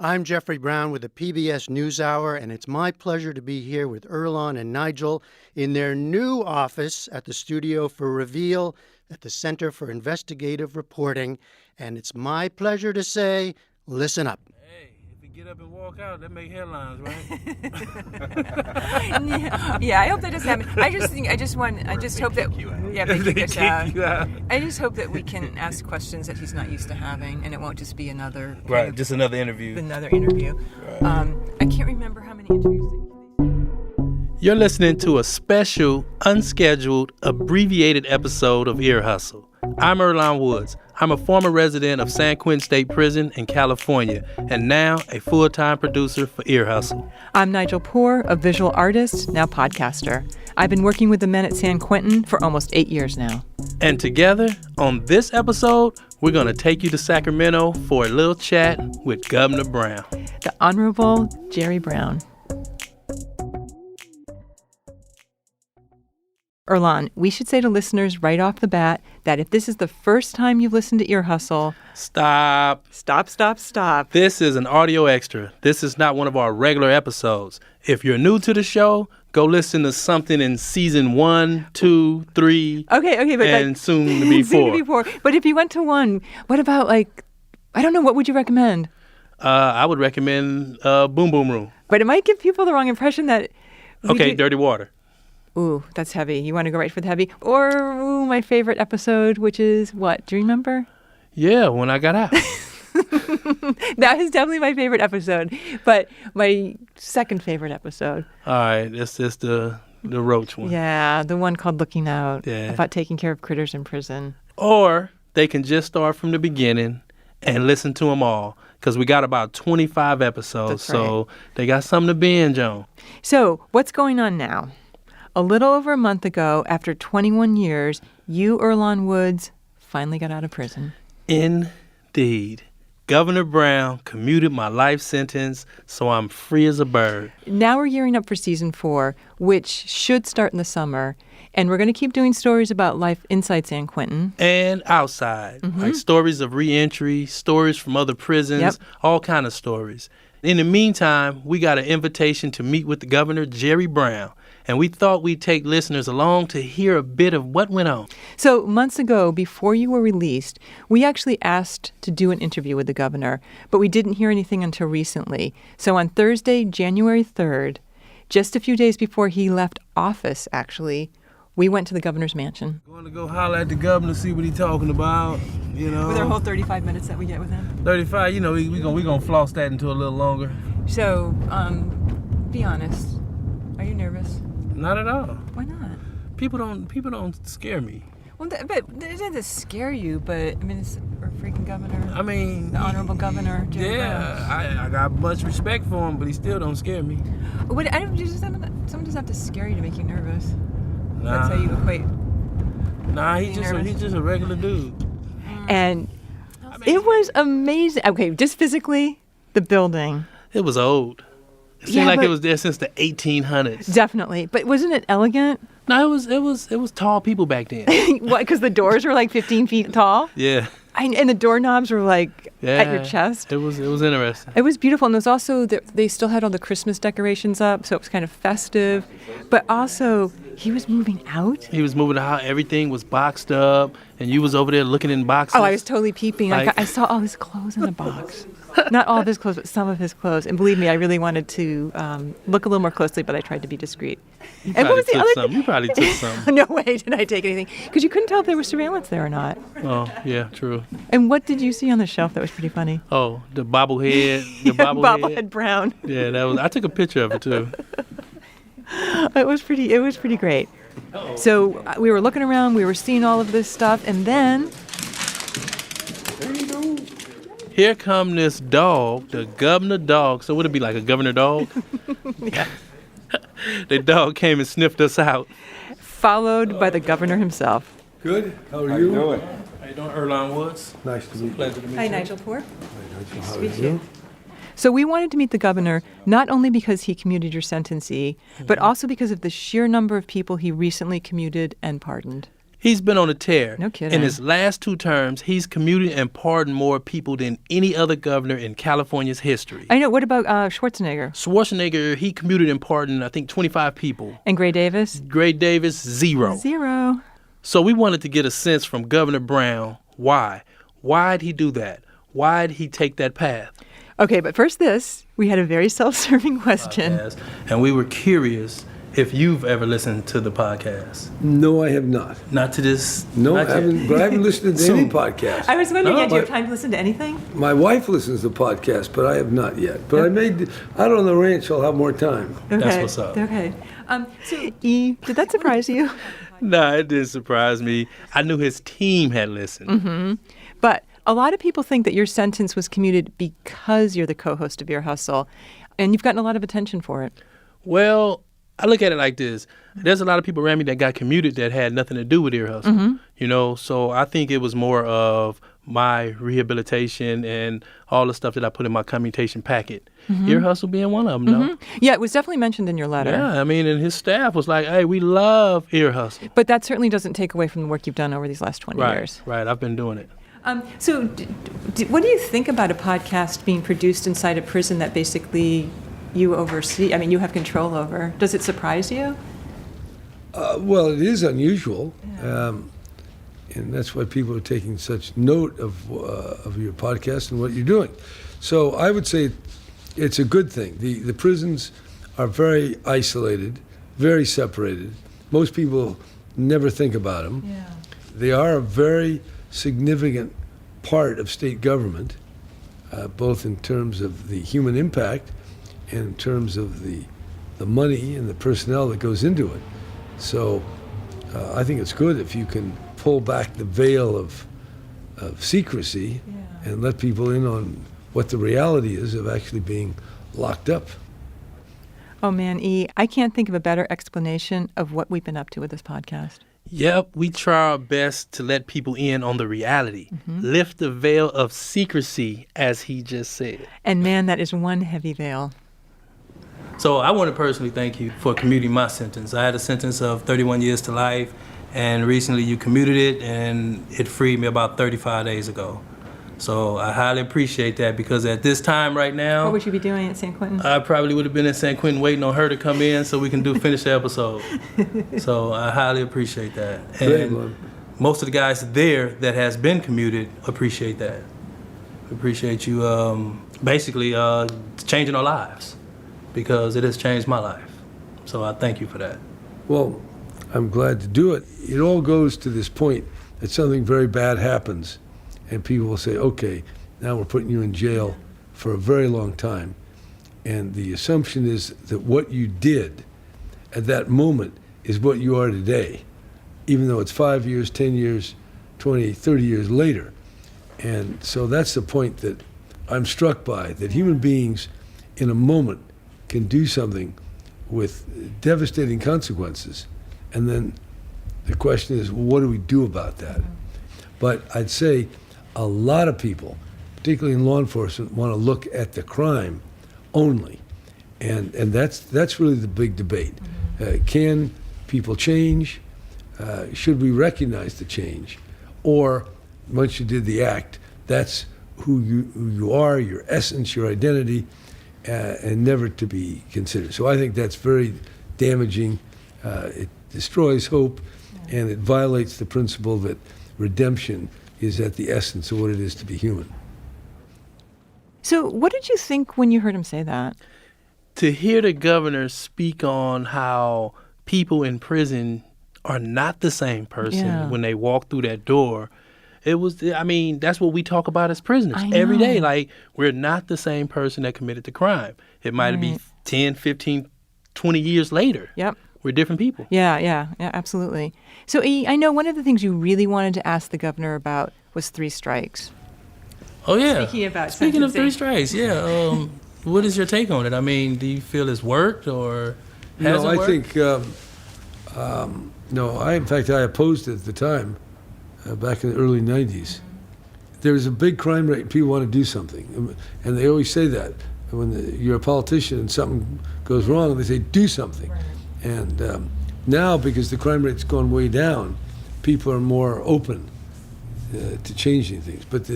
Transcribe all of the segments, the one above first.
I'm Jeffrey Brown with the PBS NewsHour, and it's my pleasure to be here with Earlonne and Nigel in their new office at the Studio for Reveal at the Center for Investigative Reporting. And it's my pleasure to say, listen up. Hey, if you get up and walk out, that make headlines, right? Yeah, I hope that doesn't happen. I just hope that, I just hope that we can ask questions that he's not used to having, and it won't just be another just another interview. Right. I can't remember how many interviews. You're listening to a special, unscheduled, abbreviated episode of Ear Hustle. I'm Earlonne Woods. I'm a former resident of San Quentin State Prison in California, and now a full-time producer for Ear Hustle. I'm Nigel Poor, a visual artist, now podcaster. I've been working with the men at San Quentin for almost 8 years now. And together, on this episode, we're going to take you to Sacramento for a little chat with Governor Brown. The Honorable Jerry Brown. Earlonne, we should say to listeners right off the bat that if this is the first time you've listened to Ear Hustle... Stop. This is an audio extra. This is not one of our regular episodes. If you're new to the show, go listen to something in season 1, 2, 3, and soon to be 4. But if you went to 1, what about, I don't know, what would you recommend? I would recommend Boom Boom Room. But it might give people the wrong impression that... Dirty Water. Ooh, that's heavy. You want to go right for the heavy? Or my favorite episode, which is what? Do you remember? Yeah, when I got out. That is definitely my favorite episode. But my second favorite episode. All right, that's just the roach one. Yeah, the one called Looking Out. Yeah. About taking care of critters in prison. Or they can just start from the beginning and listen to them all. Because we got about 25 episodes, so they got something to binge on. So what's going on now? A little over a month ago, after 21 years, you, Earlonne Woods, finally got out of prison. Indeed. Governor Brown commuted my life sentence, so I'm free as a bird. Now we're gearing up for season 4, which should start in the summer. And we're going to keep doing stories about life inside San Quentin. And outside. Like stories of reentry, stories from other prisons, all kind of stories. In the meantime, we got an invitation to meet with the governor, Jerry Brown. And we thought we'd take listeners along to hear a bit of what went on. So months ago, before you were released, we actually asked to do an interview with the governor, but we didn't hear anything until recently. So on Thursday, January 3rd, just a few days before he left office, actually, we went to the governor's mansion. Going to go holler at the governor, see what he's talking about, you know. With our whole 35 minutes that we get with him. 35, you know, we gonna floss that into a little longer. So, be honest. Are you nervous? Not at all. Why not? People don't scare me. Well, but it doesn't scare you, but, I mean, it's our freaking governor. I mean... The Honorable Governor, Jerry Brown. I got much respect for him, but he still don't scare me. Someone doesn't have to scare you to make you nervous. Nah. That's how you equate. Nah, he's just a regular dude. And it was amazing. Okay, just physically, the building. It was old. It seemed like it was there since the 1800s. Definitely. But wasn't it elegant? No, it was tall people back then. What, because the doors were like 15 feet tall? Yeah. And the doorknobs were like at your chest. It was interesting. It was beautiful. And it was also, they still had all the Christmas decorations up, so it was kind of festive. But also, he was moving out. He was moving out. Everything was boxed up, and you was over there looking in boxes. Oh, I was totally peeping. I saw all his clothes in the box. Not all of his clothes, but some of his clothes. And believe me, I really wanted to look a little more closely, but I tried to be discreet. And what was the other thing? You probably took some. No way did I take anything. Because you couldn't tell if there was surveillance there or not. Oh, yeah, true. And what did you see on the shelf that was pretty funny? Oh, the bobblehead. Bobblehead Brown. Yeah, I took a picture of it, too. It was pretty great. So we were looking around, we were seeing all of this stuff, and then... Here come this dog, the governor dog. So would it be like a governor dog? Yeah. The dog came and sniffed us out. Followed by the governor himself. Good. How are you? How you doing, Earlonne Woods? Nice to meet you. Pleasure to meet you. Hi, Nigel Poor. Hi, Nigel. How are you? So we wanted to meet the governor not only because he commuted your sentence, but also because of the sheer number of people he recently commuted and pardoned. He's been on a tear. No kidding. In his last 2 terms, he's commuted and pardoned more people than any other governor in California's history. I know. What about Schwarzenegger? Schwarzenegger, he commuted and pardoned, I think, 25 people. And Gray Davis? Gray Davis, 0. 0. So we wanted to get a sense from Governor Brown, why? Why'd he do that? Why'd he take that path? Okay, but first this, we had a very self-serving question. Podcast, and we were curious if you've ever listened to the podcast. No, I have not. Not to this. No, I not yet. haven't. But I haven't listened to any Soon. podcast. I was wondering, No, do you have but- time to listen to anything? My wife listens to podcasts, but I have not yet. But out on the ranch, I'll have more time. Okay. That's what's up. Okay. So, E, did that surprise you? Nah, it didn't surprise me. I knew his team had listened. But a lot of people think that your sentence was commuted because you're the co-host of Ear Hustle, and you've gotten a lot of attention for it. Well, I look at it like this. There's a lot of people around me that got commuted that had nothing to do with Ear Hustle. You know, so I think it was more of my rehabilitation and all the stuff that I put in my commutation packet. Ear Hustle being one of them, no? Yeah, it was definitely mentioned in your letter. Yeah, I mean, and his staff was like, hey, we love Ear Hustle. But that certainly doesn't take away from the work you've done over these last 20 years. Right, I've been doing it. So what do you think about a podcast being produced inside a prison that basically you oversee? I mean, you have control over. Does it surprise you? Well, it is unusual, and that's why people are taking such note of your podcast and what you're doing. So I would say it's a good thing. The prisons are very isolated, very separated. Most people never think about them. Yeah. They are a very significant part of state government, both in terms of the human impact and in terms of the money and the personnel that goes into it. So I think it's good if you can pull back the veil of secrecy and let people in on what the reality is of actually being locked up. Oh, man, E, I can't think of a better explanation of what we've been up to with this podcast. Yep, we try our best to let people in on the reality. Lift the veil of secrecy, as he just said. And, man, that is one heavy veil. So I want to personally thank you for commuting my sentence. I had a sentence of 31 years to life, and recently you commuted it, and it freed me about 35 days ago. So I highly appreciate that, because at this time right now, What would you be doing at San Quentin? I probably would have been in San Quentin waiting on her to come in so we can finish the episode. So I highly appreciate that. Great, And man. most of the guys there that has been commuted appreciate that. Appreciate you basically changing our lives, because it has changed my life. So I thank you for that. Well, I'm glad to do it. It all goes to this point that something very bad happens, and people will say, okay, now we're putting you in jail for a very long time. And the assumption is that what you did at that moment is what you are today, even though it's 5 years, 10 years, 20, 30 years later. And so that's the point that I'm struck by, that human beings in a moment can do something with devastating consequences. And then the question is, what do we do about that? But I'd say a lot of people, particularly in law enforcement, want to look at the crime only. And that's really the big debate. Can people change? Should we recognize the change? Or once you did the act, that's who you are, your essence, your identity, and never to be considered. So I think that's very damaging. It destroys hope, and it violates the principle that redemption is at the essence of what it is to be human. So what did you think when you heard him say that? To hear the governor speak on how people in prison are not the same person when they walk through that door, it was, I mean, that's what we talk about as prisoners every day. Like, we're not the same person that committed the crime. It might be 10, 15, 20 years later. Yep. We're different people. Yeah, absolutely. So, E, I know one of the things you really wanted to ask the governor about was 3 strikes. Oh, yeah. Speaking of 3 strikes, yeah. What is your take on it? I mean, do you feel it's worked or hasn't No, I worked? think, in fact, I opposed it at the time, back in the early 90s. There's a big crime rate and people want to do something. And they always say that. When you're a politician and something goes wrong, they say, do something. And now, because the crime rate's gone way down, people are more open to changing things. But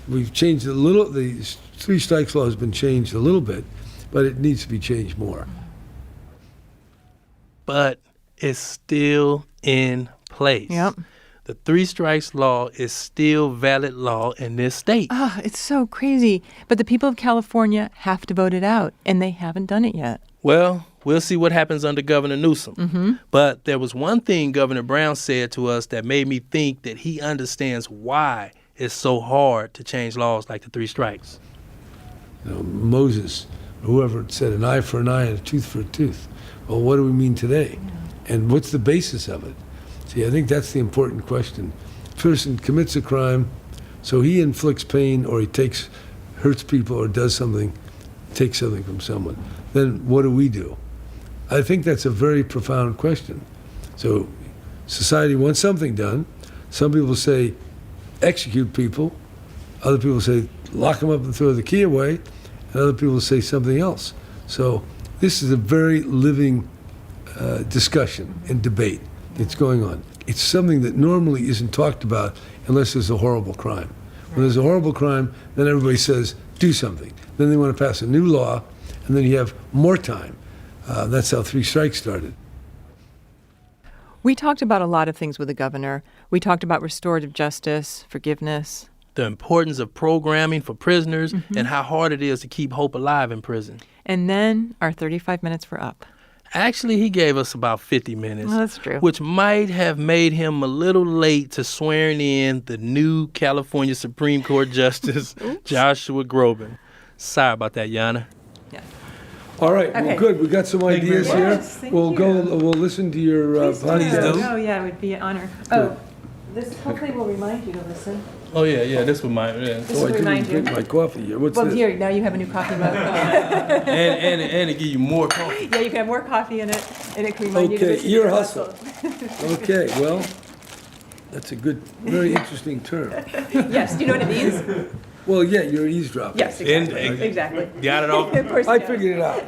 we've changed a little. The three strikes law has been changed a little bit, but it needs to be changed more. But it's still in place. Yep. The three strikes law is still valid law in this state. Oh, it's so crazy. But the people of California have to vote it out, and they haven't done it yet. Well, we'll see what happens under Governor Newsom. But there was one thing Governor Brown said to us that made me think that he understands why it's so hard to change laws like the three strikes. Moses, or whoever said an eye for an eye and a tooth for a tooth. Well, what do we mean today? And what's the basis of it? See, I think that's the important question. A person commits a crime, so he inflicts pain or he hurts people or does something, takes something from someone. Then what do we do? I think that's a very profound question. So society wants something done. Some people say execute people. Other people say lock them up and throw the key away. And other people say something else. So this is a very living discussion and debate that's going on. It's something that normally isn't talked about unless there's a horrible crime. When there's a horrible crime, then everybody says, do something. Then they want to pass a new law, and then you have more time. That's how three strikes started. We talked about a lot of things with the governor. We talked about restorative justice, forgiveness. The importance of programming for prisoners and how hard it is to keep hope alive in prison. And then our 35 minutes were up. Actually, he gave us about 50 minutes. Well, that's true. Which might have made him a little late to swearing in the new California Supreme Court Justice, Joshua Groban. Sorry about that, Yana. Yeah. All right, Okay. well, good. We got some Thank you very ideas much. here. Yes, thank We'll you. we'll listen to your podcast. Oh, yeah, it would be an honor. Oh, this hopefully will remind you to listen. Oh, yeah, this was my... Yeah. This Oh, will I didn't remind even you. drink my coffee here. What's Well, this? here, now you have a new coffee mug. and to give you more coffee. Yeah, you can have more coffee in it, and it can remind you to Okay, listen to ear your hustle. hustle. Okay, well, that's a good, very interesting term. Yes, do you know what it means? Well, yeah, you're eavesdropping. Yes, exactly. And- Exactly. Got it all? Of course I you do. figured it out.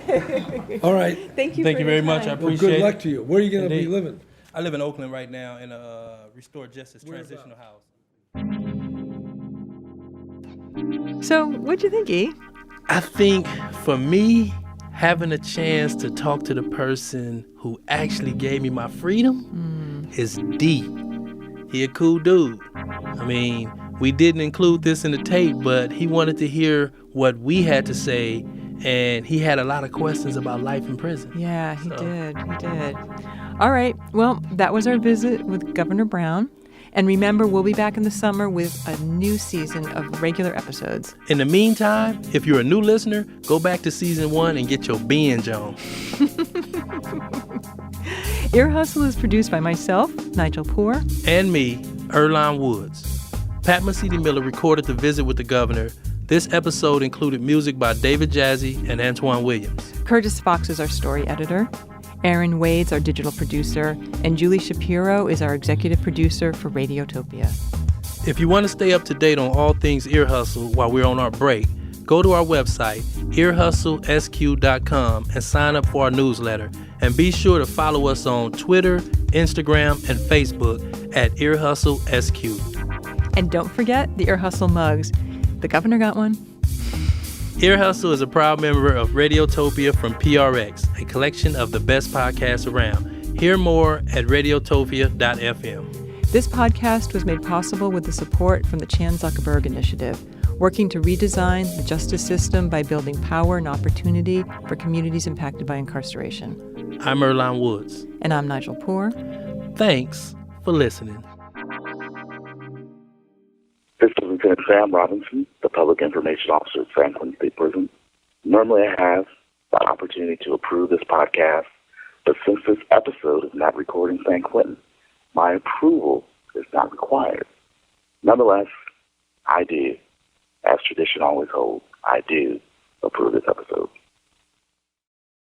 All right. Thank you Thank for you your very much. I time. Well, appreciate good it. luck to you. Where are you going to be Indeed. living? I live in Oakland right now in a restored justice transitional house. So, what'd you think, E? I think for me, having a chance to talk to the person who actually gave me my freedom is deep. He a cool dude. I mean, we didn't include this in the tape, but he wanted to hear what we had to say, and he had a lot of questions about life in prison. Yeah, he did. He did. All right. Well, that was our visit with Governor Brown. And remember, we'll be back in the summer with a new season of regular episodes. In the meantime, if you're a new listener, go back to season 1 and get your binge on. Ear Hustle is produced by myself, Nigel Poor. And me, Earlonne Woods. Pat Mesiti-Miller recorded the visit with the governor. This episode included music by David Jazzy and Antoine Williams. Curtis Fox is our story editor. Aaron Wade's our digital producer. And Julie Shapiro is our executive producer for Radiotopia. If you want to stay up to date on all things Ear Hustle while we're on our break, go to our website, earhustlesq.com, and sign up for our newsletter. And be sure to follow us on Twitter, Instagram, and Facebook at earhustlesq. And don't forget the Ear Hustle mugs. The governor got one. Ear Hustle is a proud member of Radiotopia from PRX, a collection of the best podcasts around. Hear more at radiotopia.fm. This podcast was made possible with the support from the Chan Zuckerberg Initiative, working to redesign the justice system by building power and opportunity for communities impacted by incarceration. I'm Earlonne Woods. And I'm Nigel Poor. Thanks for listening. This is Lieutenant Sam Robinson, the Public Information Officer at San Quentin State Prison. Normally I have the opportunity to approve this podcast, but since this episode is not recording San Quentin, my approval is not required. Nonetheless, I do, as tradition always holds, I do approve this episode.